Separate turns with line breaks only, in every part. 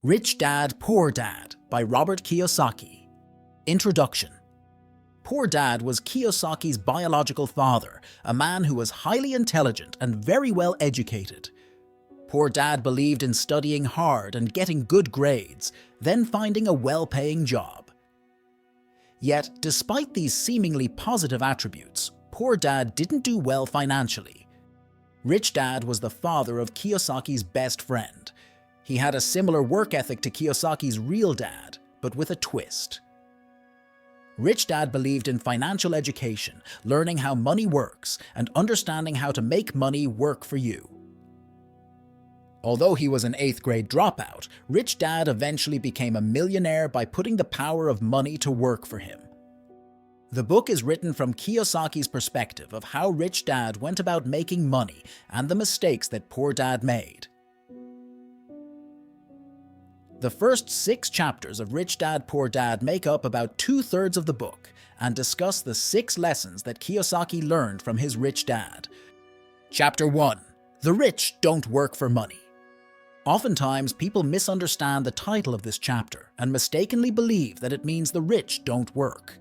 Rich Dad, Poor Dad by Robert Kiyosaki. Introduction. Poor Dad was Kiyosaki's biological father, a man who was highly intelligent and very well educated. Poor Dad believed in studying hard and getting good grades, then finding a well-paying job. Yet, despite these seemingly positive attributes, Poor Dad didn't do well financially. Rich Dad was the father of Kiyosaki's best friend. He had a similar work ethic to Kiyosaki's real dad, but with a twist. Rich Dad believed in financial education, learning how money works, and understanding how to make money work for you. Although he was an 8th grade dropout, Rich Dad eventually became a millionaire by putting the power of money to work for him. The book is written from Kiyosaki's perspective of how Rich Dad went about making money and the mistakes that Poor Dad made. The first 6 chapters of Rich Dad, Poor Dad make up about 2/3 of the book and discuss the 6 lessons that Kiyosaki learned from his rich dad. Chapter 1. The Rich Don't Work for Money. Oftentimes, people misunderstand the title of this chapter and mistakenly believe that it means the rich don't work.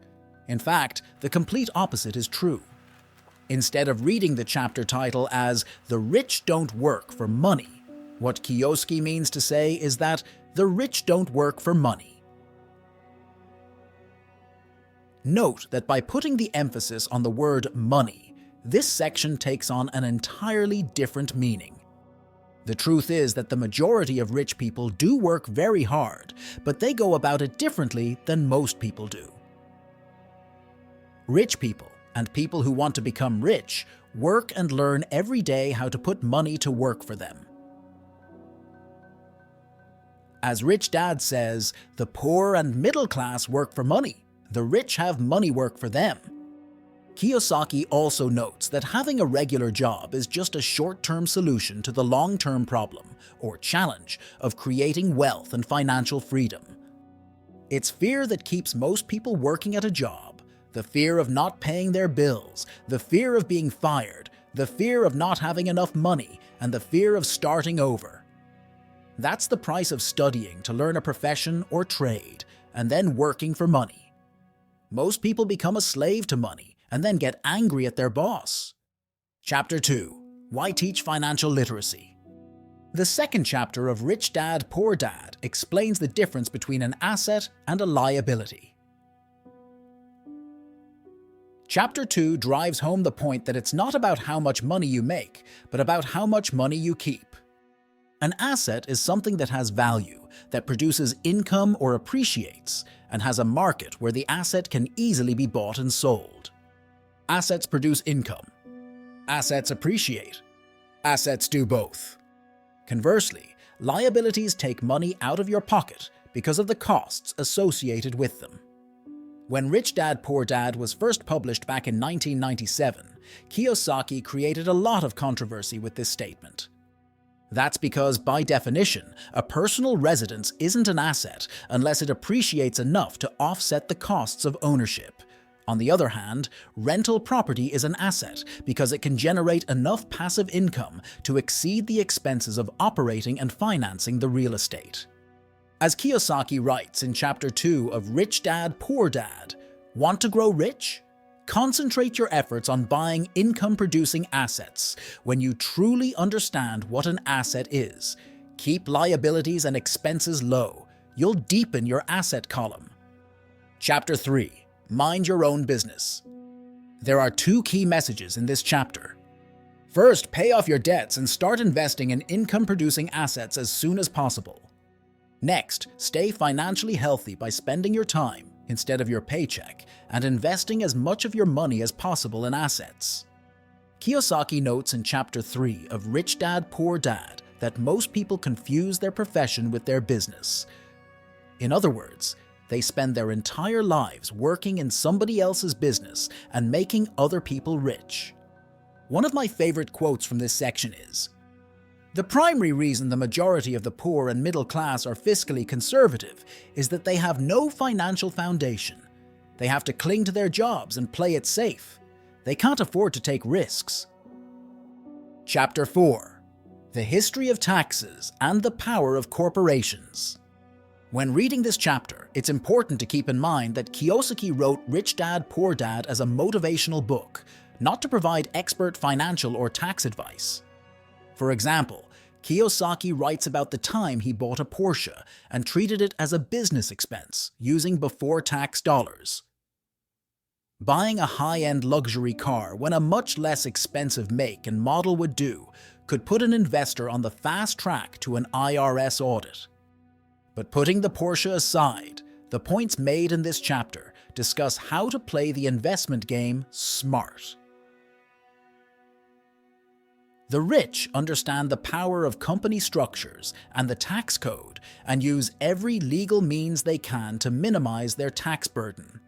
In fact, the complete opposite is true. Instead of reading the chapter title as The Rich Don't Work for Money, what Kiyosaki means to say is that the rich don't work for money. Note that by putting the emphasis on the word money, this section takes on an entirely different meaning. The truth is that the majority of rich people do work very hard, but they go about it differently than most people do. Rich people, and people who want to become rich, work and learn every day how to put money to work for them. As Rich Dad says, the poor and middle class work for money. The rich have money work for them. Kiyosaki also notes that having a regular job is just a short-term solution to the long-term problem, or challenge, of creating wealth and financial freedom. It's fear that keeps most people working at a job, the fear of not paying their bills, the fear of being fired, the fear of not having enough money, and the fear of starting over. That's the price of studying to learn a profession or trade, and then working for money. Most people become a slave to money and then get angry at their boss. Chapter 2. Why Teach Financial Literacy? The second chapter of Rich Dad, Poor Dad explains the difference between an asset and a liability. Chapter 2 drives home the point that it's not about how much money you make, but about how much money you keep. An asset is something that has value, that produces income or appreciates, and has a market where the asset can easily be bought and sold. Assets produce income. Assets appreciate. Assets do both. Conversely, liabilities take money out of your pocket because of the costs associated with them. When Rich Dad, Poor Dad was first published back in 1997, Kiyosaki created a lot of controversy with this statement. That's because, by definition, a personal residence isn't an asset unless it appreciates enough to offset the costs of ownership. On the other hand, rental property is an asset because it can generate enough passive income to exceed the expenses of operating and financing the real estate. As Kiyosaki writes in Chapter 2 of Rich Dad, Poor Dad, want to grow rich? Concentrate your efforts on buying income-producing assets when you truly understand what an asset is. Keep liabilities and expenses low. You'll deepen your asset column. Chapter 3. Mind Your Own Business. There are 2 key messages in this chapter. First, pay off your debts and start investing in income-producing assets as soon as possible. Next, stay financially healthy by spending your time instead of your paycheck, and investing as much of your money as possible in assets. Kiyosaki notes in Chapter 3 of Rich Dad, Poor Dad that most people confuse their profession with their business. In other words, they spend their entire lives working in somebody else's business and making other people rich. One of my favorite quotes from this section is, "The primary reason the majority of the poor and middle class are fiscally conservative is that they have no financial foundation. They have to cling to their jobs and play it safe. They can't afford to take risks." Chapter 4. The History of Taxes and the Power of Corporations. When reading this chapter, it's important to keep in mind that Kiyosaki wrote Rich Dad, Poor Dad as a motivational book, not to provide expert financial or tax advice. For example, Kiyosaki writes about the time he bought a Porsche and treated it as a business expense, using before-tax dollars. Buying a high-end luxury car when a much less expensive make and model would do could put an investor on the fast track to an IRS audit. But putting the Porsche aside, the points made in this chapter discuss how to play the investment game smart. The rich understand the power of company structures and the tax code and use every legal means they can to minimize their tax burden.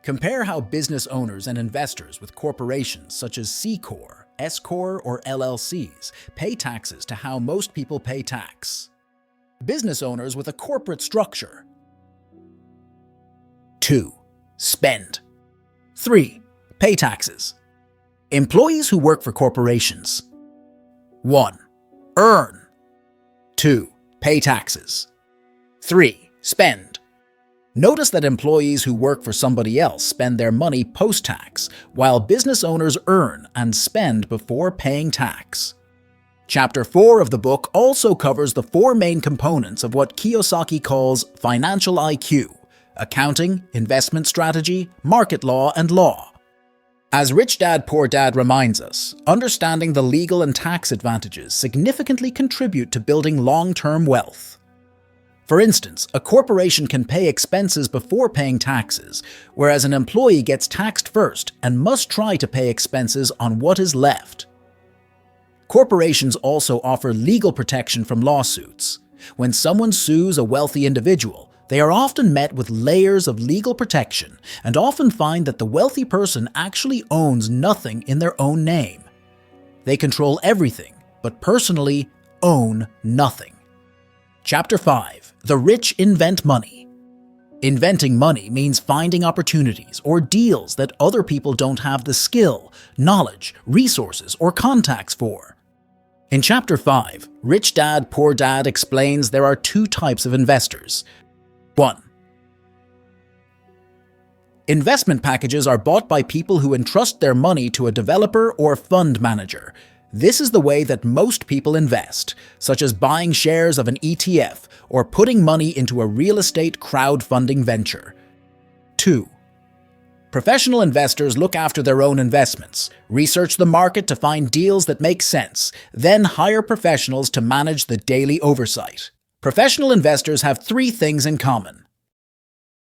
Compare how business owners and investors with corporations such as C Corp, S Corp, or LLCs pay taxes to how most people pay tax. Business owners with a corporate structure. 2. Spend. 3. Pay taxes. Employees who work for corporations. 1. Earn. 2. Pay taxes. 3. Spend. Notice that employees who work for somebody else spend their money post-tax, while business owners earn and spend before paying tax. Chapter 4 of the book also covers the 4 main components of what Kiyosaki calls financial IQ: accounting, investment strategy, market law, and law. As Rich Dad, Poor Dad reminds us, understanding the legal and tax advantages significantly contribute to building long-term wealth. For instance, a corporation can pay expenses before paying taxes, whereas an employee gets taxed first and must try to pay expenses on what is left. Corporations also offer legal protection from lawsuits. When someone sues a wealthy individual, they are often met with layers of legal protection and often find that the wealthy person actually owns nothing in their own name. They control everything, but personally own nothing. Chapter 5. The rich invent money. Inventing money means finding opportunities or deals that other people don't have the skill, knowledge, resources, or contacts for. In Chapter 5, Rich Dad, Poor Dad explains there are 2 types of investors. 1. Investment packages are bought by people who entrust their money to a developer or fund manager. This is the way that most people invest, such as buying shares of an ETF or putting money into a real estate crowdfunding venture. 2. Professional investors look after their own investments, research the market to find deals that make sense, then hire professionals to manage the daily oversight. Professional investors have 3 things in common.